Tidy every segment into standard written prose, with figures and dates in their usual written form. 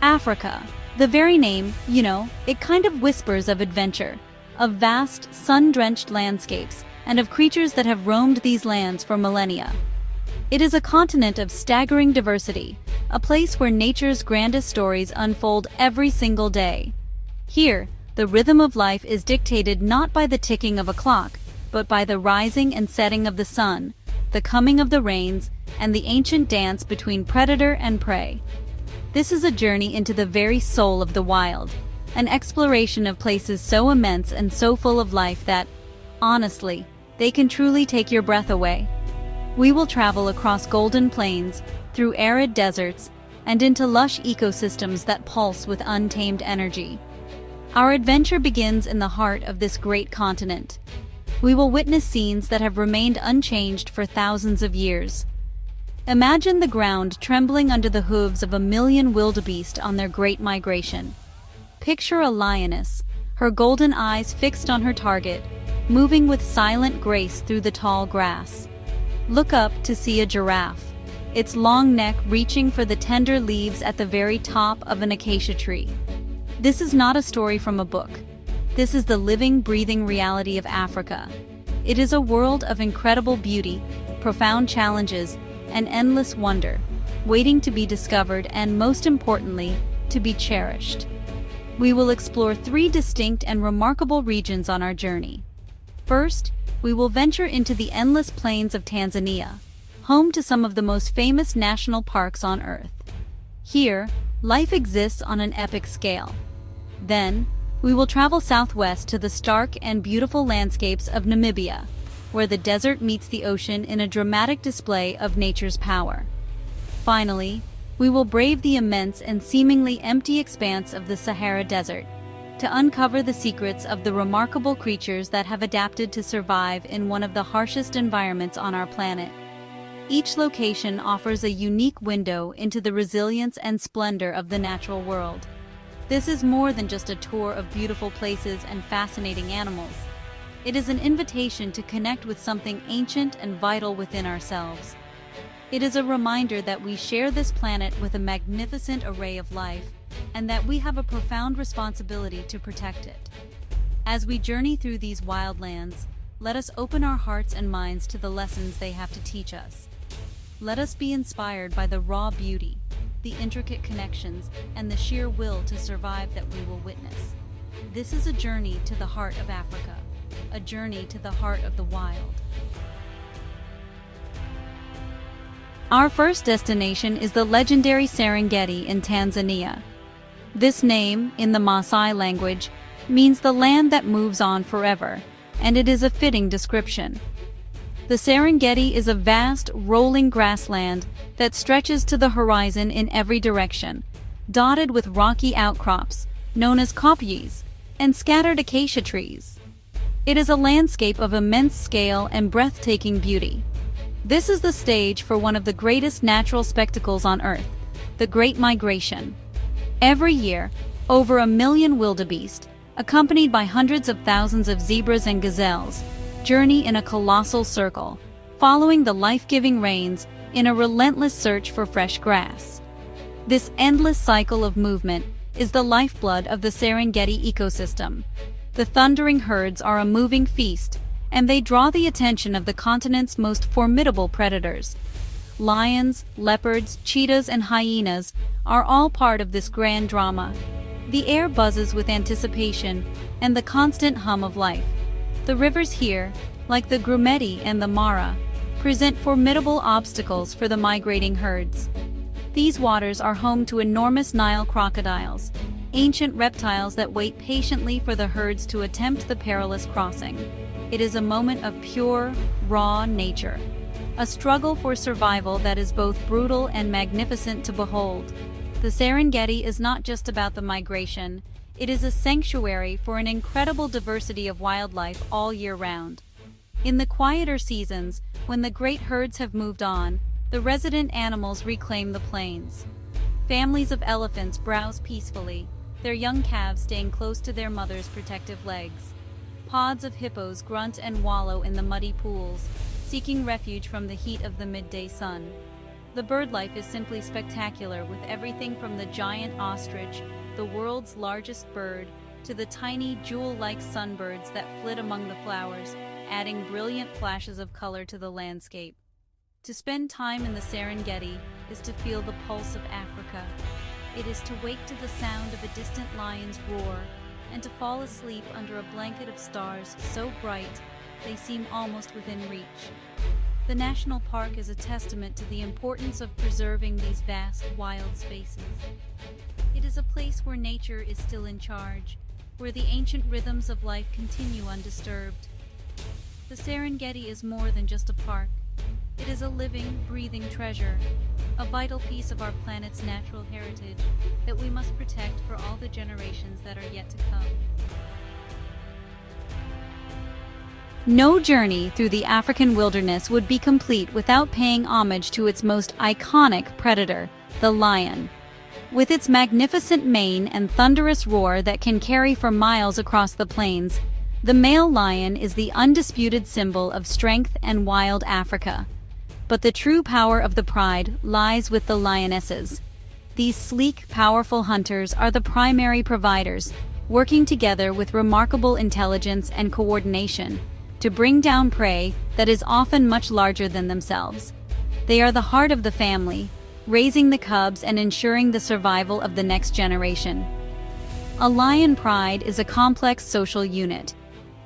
Africa. The very name, it kind of whispers of adventure, of vast, sun-drenched landscapes, and of creatures that have roamed these lands for millennia. It is a continent of staggering diversity, a place where nature's grandest stories unfold every single day. Here, the rhythm of life is dictated not by the ticking of a clock, but by the rising and setting of the sun, the coming of the rains, and the ancient dance between predator and prey. This is a journey into the very soul of the wild, an exploration of places so immense and so full of life that, honestly, they can truly take your breath away. We will travel across golden plains, through arid deserts, and into lush ecosystems that pulse with untamed energy. Our adventure begins in the heart of this great continent. We will witness scenes that have remained unchanged for thousands of years. Imagine the ground trembling under the hooves of a million wildebeest on their great migration. Picture a lioness, her golden eyes fixed on her target, moving with silent grace through the tall grass. Look up to see a giraffe, its long neck reaching for the tender leaves at the very top of an acacia tree. This is not a story from a book. This is the living, breathing reality of Africa. It is a world of incredible beauty, profound challenges, and endless wonder, waiting to be discovered and, most importantly, to be cherished. We will explore 3 distinct and remarkable regions on our journey. First, we will venture into the endless plains of Tanzania, home to some of the most famous national parks on Earth. Here, life exists on an epic scale. Then, we will travel southwest to the stark and beautiful landscapes of Namibia, where the desert meets the ocean in a dramatic display of nature's power. Finally, we will brave the immense and seemingly empty expanse of the Sahara Desert, to uncover the secrets of the remarkable creatures that have adapted to survive in one of the harshest environments on our planet. Each location offers a unique window into the resilience and splendor of the natural world. This is more than just a tour of beautiful places and fascinating animals. It is an invitation to connect with something ancient and vital within ourselves. It is a reminder that we share this planet with a magnificent array of life, and that we have a profound responsibility to protect it. As we journey through these wild lands, let us open our hearts and minds to the lessons they have to teach us. Let us be inspired by the raw beauty, the intricate connections, and the sheer will to survive that we will witness. This is a journey to the heart of Africa, a journey to the heart of the wild. Our first destination is the legendary Serengeti in Tanzania. This name, in the Maasai language, means the land that moves on forever, and it is a fitting description. The Serengeti is a vast, rolling grassland that stretches to the horizon in every direction, dotted with rocky outcrops, known as kopjes, and scattered acacia trees. It is a landscape of immense scale and breathtaking beauty. This is the stage for one of the greatest natural spectacles on Earth, the Great Migration. Every year, over 1 million wildebeest, accompanied by hundreds of thousands of zebras and gazelles, journey in a colossal circle, following the life-giving rains in a relentless search for fresh grass. This endless cycle of movement is the lifeblood of the Serengeti ecosystem. The thundering herds are a moving feast, and they draw the attention of the continent's most formidable predators. Lions, leopards, cheetahs, and hyenas are all part of this grand drama. The air buzzes with anticipation and the constant hum of life. The rivers here, like the Grumeti and the Mara, present formidable obstacles for the migrating herds. These waters are home to enormous Nile crocodiles, ancient reptiles that wait patiently for the herds to attempt the perilous crossing. It is a moment of pure, raw nature, a struggle for survival that is both brutal and magnificent to behold. The Serengeti is not just about the migration, it is a sanctuary for an incredible diversity of wildlife all year round. In the quieter seasons, when the great herds have moved on, the resident animals reclaim the plains. Families of elephants browse peacefully, their young calves staying close to their mothers' protective legs. Pods of hippos grunt and wallow in the muddy pools, seeking refuge from the heat of the midday sun. The bird life is simply spectacular, with everything from the giant ostrich, the world's largest bird, to the tiny jewel-like sunbirds that flit among the flowers, adding brilliant flashes of color to the landscape. To spend time in the Serengeti is to feel the pulse of Africa. It is to wake to the sound of a distant lion's roar, and to fall asleep under a blanket of stars so bright they seem almost within reach. The national park is a testament to the importance of preserving these vast, wild spaces. It is a place where nature is still in charge, where the ancient rhythms of life continue undisturbed. The Serengeti is more than just a park. It is a living, breathing treasure, a vital piece of our planet's natural heritage that we must protect for all the generations that are yet to come. No journey through the African wilderness would be complete without paying homage to its most iconic predator, the lion. With its magnificent mane and thunderous roar that can carry for miles across the plains, the male lion is the undisputed symbol of strength and wild Africa. But the true power of the pride lies with the lionesses. These sleek, powerful hunters are the primary providers, working together with remarkable intelligence and coordination to bring down prey that is often much larger than themselves. They are the heart of the family, raising the cubs and ensuring the survival of the next generation. A lion pride is a complex social unit.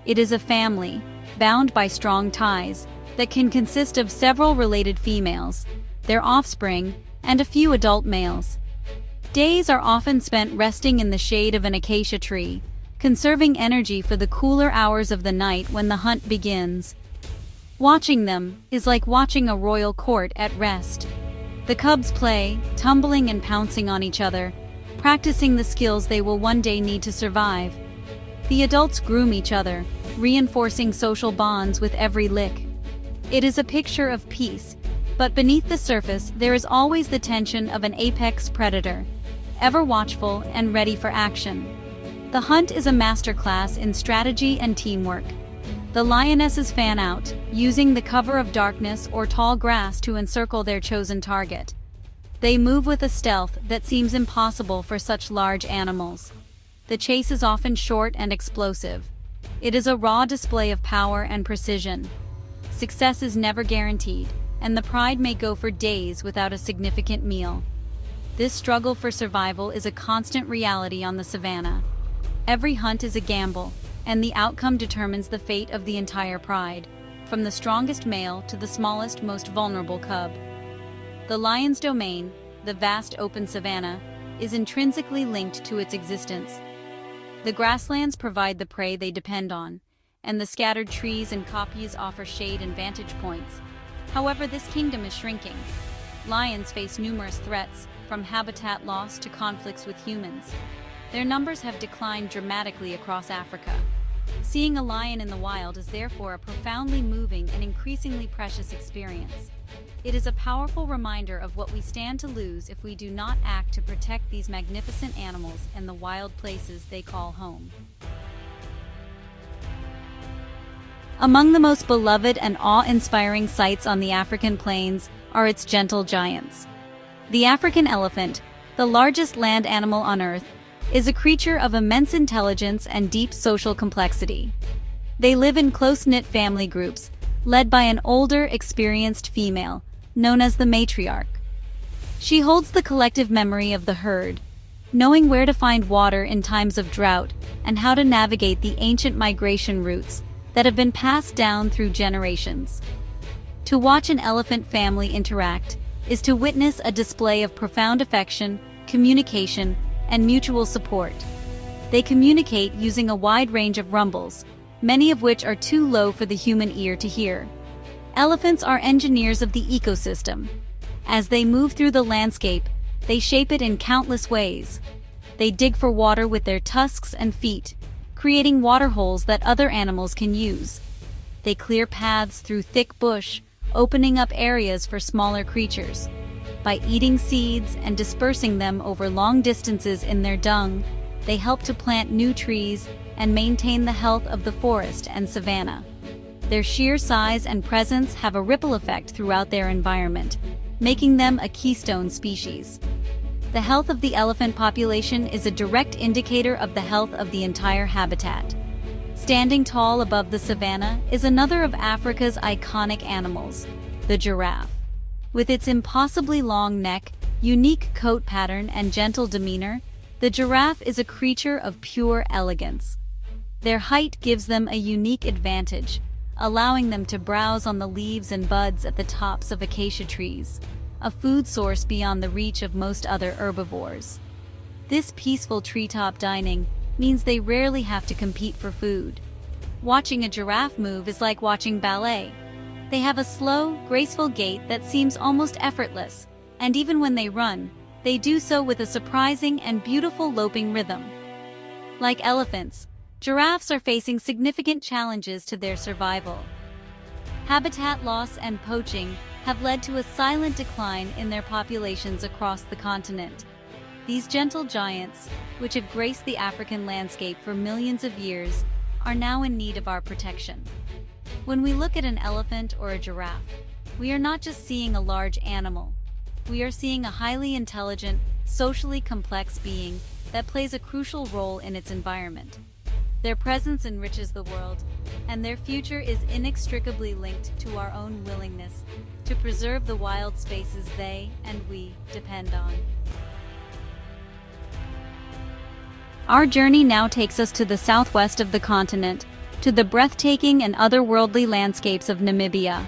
It is a family, bound by strong ties, that can consist of several related females, their offspring, and a few adult males. Days are often spent resting in the shade of an acacia tree, conserving energy for the cooler hours of the night when the hunt begins. Watching them is like watching a royal court at rest. The cubs play, tumbling and pouncing on each other, practicing the skills they will one day need to survive. The adults groom each other, reinforcing social bonds with every lick. It is a picture of peace, but beneath the surface there is always the tension of an apex predator, ever watchful and ready for action. The hunt is a masterclass in strategy and teamwork. The lionesses fan out, using the cover of darkness or tall grass to encircle their chosen target. They move with a stealth that seems impossible for such large animals. The chase is often short and explosive. It is a raw display of power and precision. Success is never guaranteed, and the pride may go for days without a significant meal. This struggle for survival is a constant reality on the savannah. Every hunt is a gamble, and the outcome determines the fate of the entire pride, from the strongest male to the smallest, most vulnerable cub. The lion's domain, the vast open savanna, is intrinsically linked to its existence. The grasslands provide the prey they depend on, and the scattered trees and kopjes offer shade and vantage points. However, this kingdom is shrinking. Lions face numerous threats, from habitat loss to conflicts with humans. Their numbers have declined dramatically across Africa. Seeing a lion in the wild is therefore a profoundly moving and increasingly precious experience. It is a powerful reminder of what we stand to lose if we do not act to protect these magnificent animals and the wild places they call home. Among the most beloved and awe-inspiring sights on the African plains are its gentle giants. The African elephant, the largest land animal on Earth, is a creature of immense intelligence and deep social complexity. They live in close-knit family groups, led by an older, experienced female, known as the matriarch. She holds the collective memory of the herd, knowing where to find water in times of drought and how to navigate the ancient migration routes that have been passed down through generations. To watch an elephant family interact is to witness a display of profound affection, communication, and mutual support. They communicate using a wide range of rumbles, many of which are too low for the human ear to hear. Elephants are engineers of the ecosystem. As they move through the landscape, they shape it in countless ways. They dig for water with their tusks and feet, creating water holes that other animals can use. They clear paths through thick bush, opening up areas for smaller creatures. By eating seeds and dispersing them over long distances in their dung, they help to plant new trees and maintain the health of the forest and savanna. Their sheer size and presence have a ripple effect throughout their environment. making them a keystone species. The health of the elephant population is a direct indicator of the health of the entire habitat. Standing tall above the savannah is another of Africa's iconic animals, the giraffe. With its impossibly long neck, unique coat pattern, and gentle demeanor, the giraffe is a creature of pure elegance. Their height gives them a unique advantage, allowing them to browse on the leaves and buds at the tops of acacia trees, a food source beyond the reach of most other herbivores. This peaceful treetop dining means they rarely have to compete for food. Watching a giraffe move is like watching ballet. They have a slow, graceful gait that seems almost effortless, and even when they run, they do so with a surprising and beautiful loping rhythm. Like elephants, giraffes are facing significant challenges to their survival. Habitat loss and poaching have led to a silent decline in their populations across the continent. These gentle giants, which have graced the African landscape for millions of years, are now in need of our protection. When we look at an elephant or a giraffe, we are not just seeing a large animal. We are seeing a highly intelligent, socially complex being that plays a crucial role in its environment. Their presence enriches the world, and their future is inextricably linked to our own willingness to preserve the wild spaces they and we depend on. Our journey now takes us to the southwest of the continent, to the breathtaking and otherworldly landscapes of Namibia.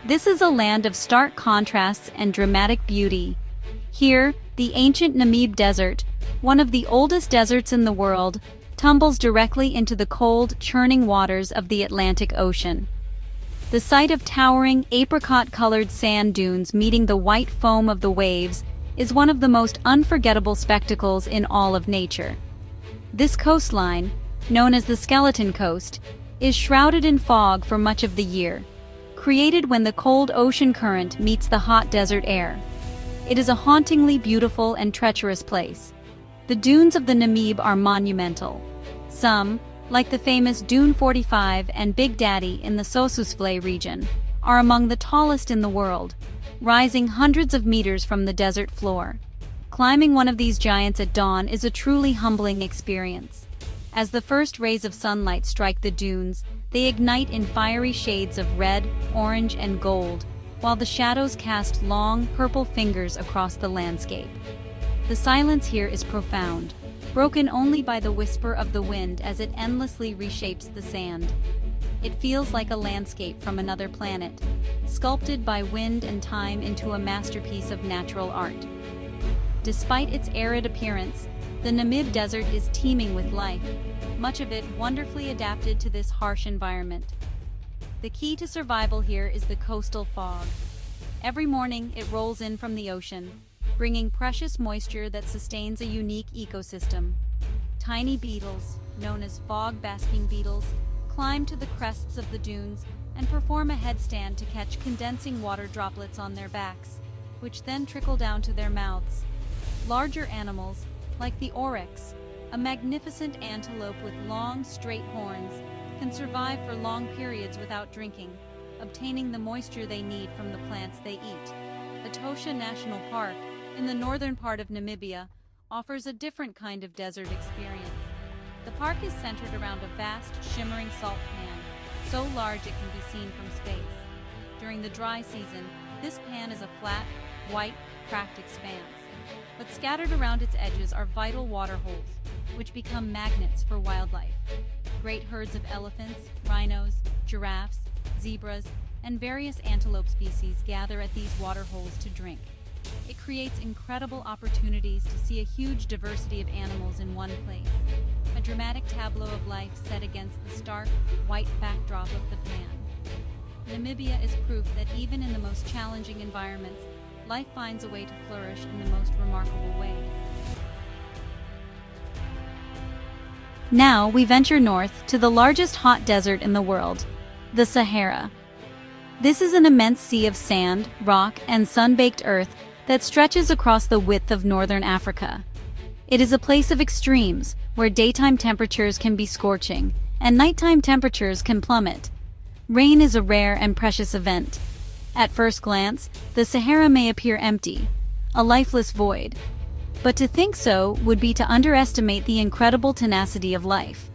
This is a land of stark contrasts and dramatic beauty. Here, the ancient Namib Desert, one of the oldest deserts in the world, tumbles directly into the cold, churning waters of the Atlantic Ocean. The sight of towering, apricot-colored sand dunes meeting the white foam of the waves is one of the most unforgettable spectacles in all of nature. This coastline, known as the Skeleton Coast, is shrouded in fog for much of the year, created when the cold ocean current meets the hot desert air. It is a hauntingly beautiful and treacherous place. The dunes of the Namib are monumental. Some, like the famous Dune 45 and Big Daddy in the Sossusvlei region, are among the tallest in the world, rising hundreds of meters from the desert floor. Climbing one of these giants at dawn is a truly humbling experience. As the first rays of sunlight strike the dunes, they ignite in fiery shades of red, orange, and gold, while the shadows cast long, purple fingers across the landscape. The silence here is profound, broken only by the whisper of the wind as it endlessly reshapes the sand. It feels like a landscape from another planet, sculpted by wind and time into a masterpiece of natural art. Despite its arid appearance, the Namib Desert is teeming with life, much of it wonderfully adapted to this harsh environment. The key to survival here is the coastal fog. Every morning it rolls in from the ocean, bringing precious moisture that sustains a unique ecosystem. Tiny beetles, known as fog-basking beetles, climb to the crests of the dunes and perform a headstand to catch condensing water droplets on their backs, which then trickle down to their mouths. Larger animals, like the oryx, a magnificent antelope with long, straight horns, can survive for long periods without drinking, obtaining the moisture they need from the plants they eat. Etosha National Park, in the northern part of Namibia, offers a different kind of desert experience. The park is centered around a vast, shimmering salt pan, so large it can be seen from space. During the dry season, this pan is a flat, white, cracked expanse. But scattered around its edges are vital water holes, which become magnets for wildlife. Great herds of elephants, rhinos, giraffes, zebras, and various antelope species gather at these water holes to drink. It creates incredible opportunities to see a huge diversity of animals in one place, a dramatic tableau of life set against the stark, white backdrop of the pan. Namibia is proof that even in the most challenging environments, life finds a way to flourish in the most remarkable ways. Now we venture north to the largest hot desert in the world, the Sahara. This is an immense sea of sand, rock, and sun-baked earth that stretches across the width of northern Africa. It is a place of extremes, where daytime temperatures can be scorching, and nighttime temperatures can plummet. Rain is a rare and precious event. At first glance, the Sahara may appear empty, a lifeless void. But to think so would be to underestimate the incredible tenacity of life.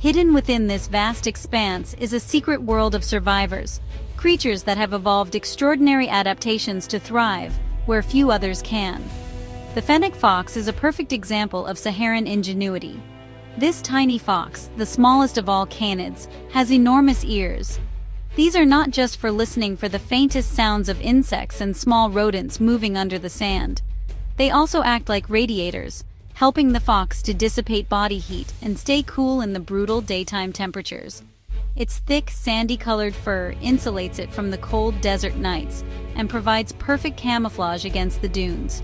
Hidden within this vast expanse is a secret world of survivors, creatures that have evolved extraordinary adaptations to thrive where few others can. The fennec fox is a perfect example of Saharan ingenuity. This tiny fox, the smallest of all canids, has enormous ears. These are not just for listening for the faintest sounds of insects and small rodents moving under the sand. They also act like radiators, helping the fox to dissipate body heat and stay cool in the brutal daytime temperatures. Its thick, sandy-colored fur insulates it from the cold desert nights and provides perfect camouflage against the dunes.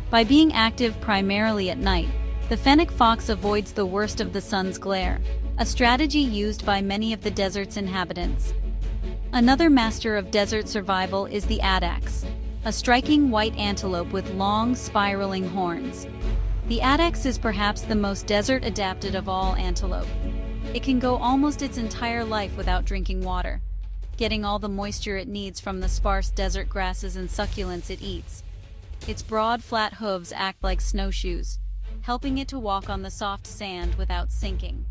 By being active primarily at night, the fennec fox avoids the worst of the sun's glare, a strategy used by many of the desert's inhabitants. Another master of desert survival is the addax, a striking white antelope with long, spiraling horns. The addax is perhaps the most desert-adapted of all antelope. It can go almost its entire life without drinking water, getting all the moisture it needs from the sparse desert grasses and succulents it eats. Its broad, flat hooves act like snowshoes, helping it to walk on the soft sand without sinking.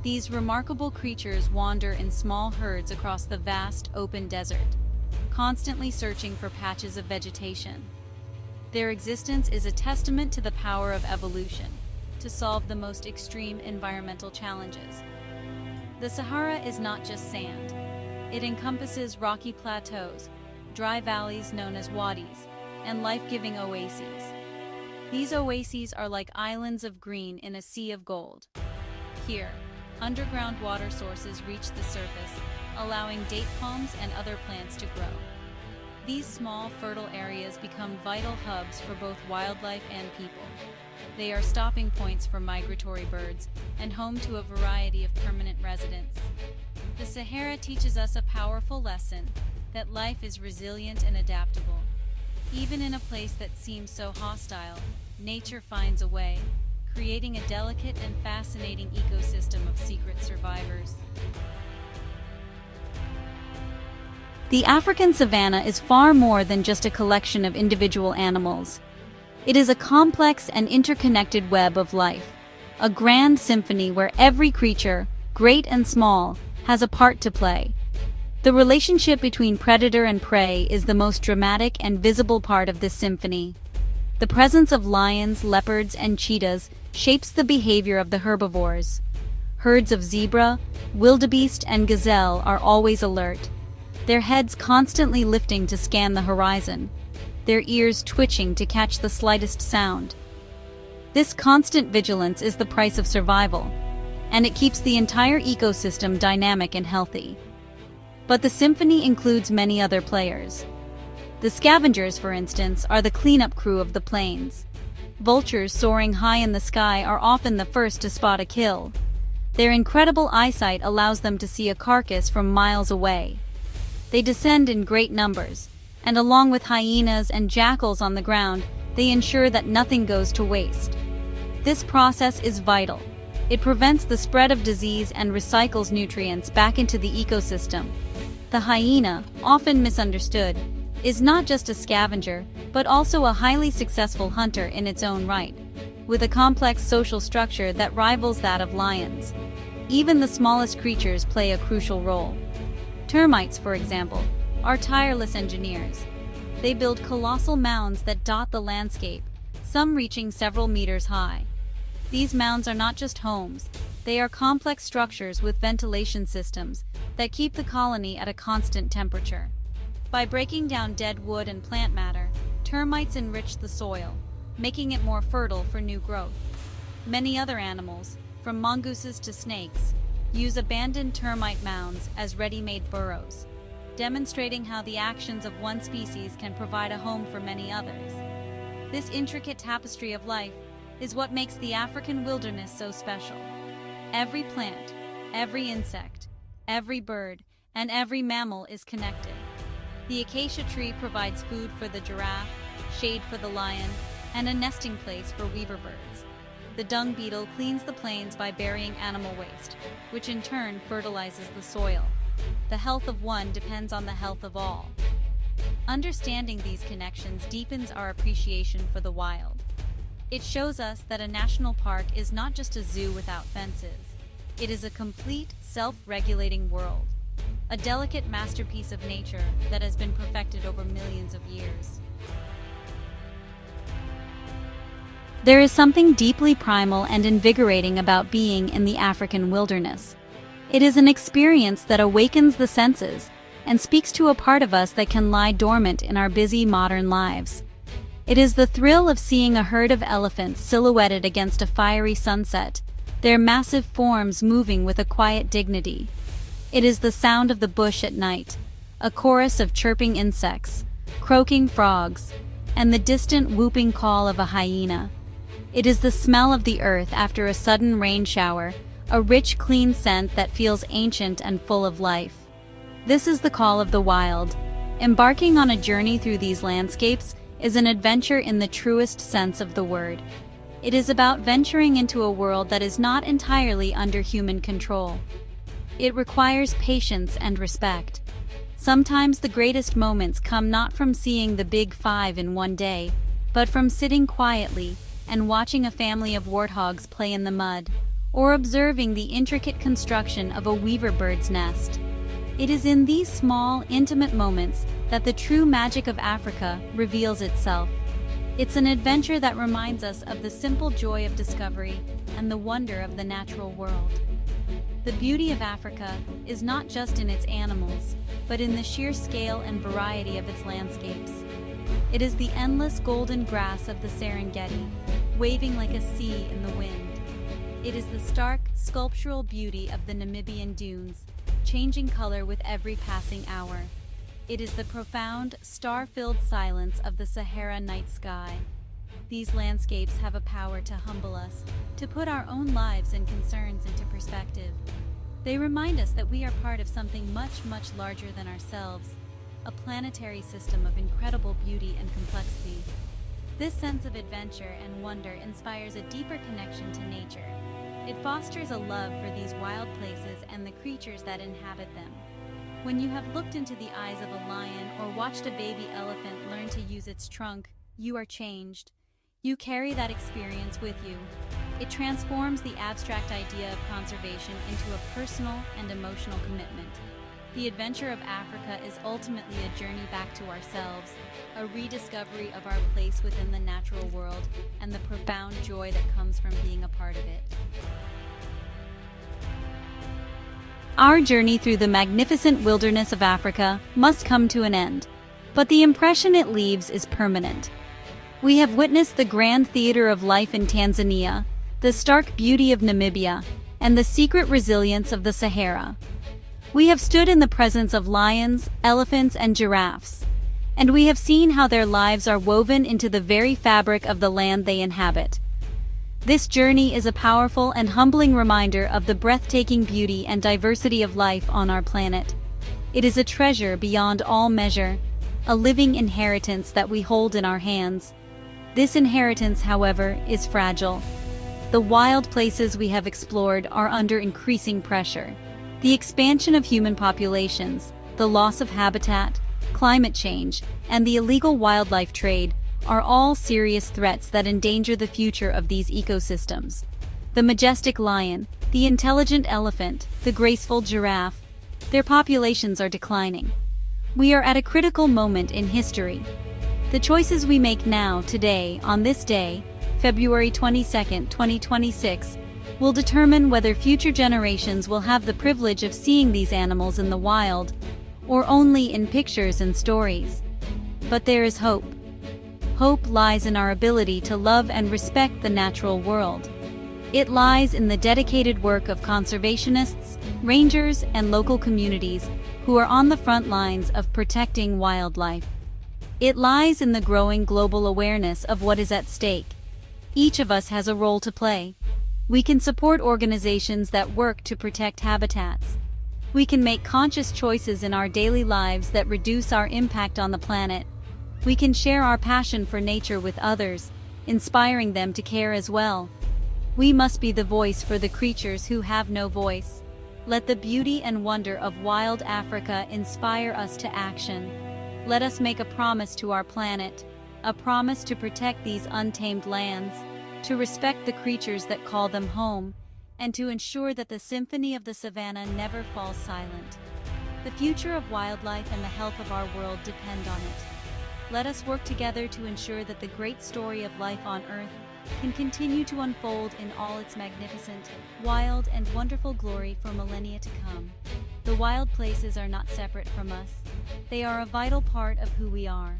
These remarkable creatures wander in small herds across the vast, open desert, constantly searching for patches of vegetation. Their existence is a testament to the power of evolution to solve the most extreme environmental challenges. The Sahara is not just sand. It encompasses rocky plateaus, dry valleys known as wadis, and life-giving oases. These oases are like islands of green in a sea of gold. Here, underground water sources reach the surface, allowing date palms and other plants to grow. These small, fertile areas become vital hubs for both wildlife and people. They are stopping points for migratory birds and home to a variety of permanent residents. The Sahara teaches us a powerful lesson that life is resilient and adaptable. Even in a place that seems so hostile, nature finds a way, creating a delicate and fascinating ecosystem of secret survivors. The African savanna is far more than just a collection of individual animals. It is a complex and interconnected web of life, a grand symphony where every creature, great and small, has a part to play. The relationship between predator and prey is the most dramatic and visible part of this symphony. The presence of lions, leopards, and cheetahs shapes the behavior of the herbivores. Herds of zebra, wildebeest, and gazelle are always alert, their heads constantly lifting to scan the horizon, their ears twitching to catch the slightest sound. This constant vigilance is the price of survival, and it keeps the entire ecosystem dynamic and healthy. But the symphony includes many other players. The scavengers, for instance, are the cleanup crew of the plains. Vultures soaring high in the sky are often the first to spot a kill. Their incredible eyesight allows them to see a carcass from miles away. They descend in great numbers, and along with hyenas and jackals on the ground, they ensure that nothing goes to waste. This process is vital. It prevents the spread of disease and recycles nutrients back into the ecosystem. The hyena, often misunderstood, is not just a scavenger, but also a highly successful hunter in its own right, with a complex social structure that rivals that of lions. Even the smallest creatures play a crucial role. Termites, for example, are tireless engineers. They build colossal mounds that dot the landscape, some reaching several meters high. These mounds are not just homes, they are complex structures with ventilation systems that keep the colony at a constant temperature. By breaking down dead wood and plant matter, termites enrich the soil, making it more fertile for new growth. Many other animals, from mongooses to snakes, use abandoned termite mounds as ready-made burrows, demonstrating how the actions of one species can provide a home for many others. This intricate tapestry of life is what makes the African wilderness so special. Every plant, every insect, every bird, and every mammal is connected. The acacia tree provides food for the giraffe, shade for the lion, and a nesting place for weaver birds. The dung beetle cleans the plains by burying animal waste, which in turn fertilizes the soil. The health of one depends on the health of all. Understanding these connections deepens our appreciation for the wild. It shows us that a national park is not just a zoo without fences. It is a complete, self-regulating world, a delicate masterpiece of nature that has been perfected over millions of years. There is something deeply primal and invigorating about being in the African wilderness. It is an experience that awakens the senses and speaks to a part of us that can lie dormant in our busy modern lives. It is the thrill of seeing a herd of elephants silhouetted against a fiery sunset, their massive forms moving with a quiet dignity. It is the sound of the bush at night, a chorus of chirping insects, croaking frogs, and the distant whooping call of a hyena. It is the smell of the earth after a sudden rain shower, a rich, clean scent that feels ancient and full of life. This is the call of the wild. Embarking on a journey through these landscapes is an adventure in the truest sense of the word. It is about venturing into a world that is not entirely under human control. It requires patience and respect. Sometimes the greatest moments come not from seeing the big five in one day, but from sitting quietly and watching a family of warthogs play in the mud, or observing the intricate construction of a weaver bird's nest. It is in these small, intimate moments that the true magic of Africa reveals itself. It's an adventure that reminds us of the simple joy of discovery and the wonder of the natural world. The beauty of Africa is not just in its animals, but in the sheer scale and variety of its landscapes. It is the endless golden grass of the Serengeti, waving like a sea in the wind. It is the stark, sculptural beauty of the Namibian dunes, changing color with every passing hour. It is the profound, star-filled silence of the Sahara night sky. These landscapes have a power to humble us, to put our own lives and concerns into perspective. They remind us that we are part of something much, much larger than ourselves, a planetary system of incredible beauty and complexity. This sense of adventure and wonder inspires a deeper connection to nature. It fosters a love for these wild places and the creatures that inhabit them. When you have looked into the eyes of a lion or watched a baby elephant learn to use its trunk, you are changed. You carry that experience with you. It transforms the abstract idea of conservation into a personal and emotional commitment. The adventure of Africa is ultimately a journey back to ourselves, a rediscovery of our place within the natural world, and the profound joy that comes from being a part of it. Our journey through the magnificent wilderness of Africa must come to an end, but the impression it leaves is permanent. We have witnessed the grand theater of life in Tanzania, the stark beauty of Namibia, and the secret resilience of the Sahara. We have stood in the presence of lions, elephants, and giraffes, and we have seen how their lives are woven into the very fabric of the land they inhabit. This journey is a powerful and humbling reminder of the breathtaking beauty and diversity of life on our planet. It is a treasure beyond all measure, a living inheritance that we hold in our hands. This inheritance, however, is fragile. The wild places we have explored are under increasing pressure. The expansion of human populations, the loss of habitat, climate change, and the illegal wildlife trade are all serious threats that endanger the future of these ecosystems. The majestic lion, the intelligent elephant, the graceful giraffe, their populations are declining. We are at a critical moment in history. The choices we make now, today, on this day, February 22, 2026, will determine whether future generations will have the privilege of seeing these animals in the wild, or only in pictures and stories. But there is hope. Hope lies in our ability to love and respect the natural world. It lies in the dedicated work of conservationists, rangers, and local communities who are on the front lines of protecting wildlife. It lies in the growing global awareness of what is at stake. Each of us has a role to play. We can support organizations that work to protect habitats. We can make conscious choices in our daily lives that reduce our impact on the planet. We can share our passion for nature with others, inspiring them to care as well. We must be the voice for the creatures who have no voice. Let the beauty and wonder of wild Africa inspire us to action. Let us make a promise to our planet, a promise to protect these untamed lands, to respect the creatures that call them home, and to ensure that the symphony of the savannah never falls silent. The future of wildlife and the health of our world depend on it. Let us work together to ensure that the great story of life on Earth can continue to unfold in all its magnificent, wild, and wonderful glory for millennia to come. The wild places are not separate from us. They are a vital part of who we are.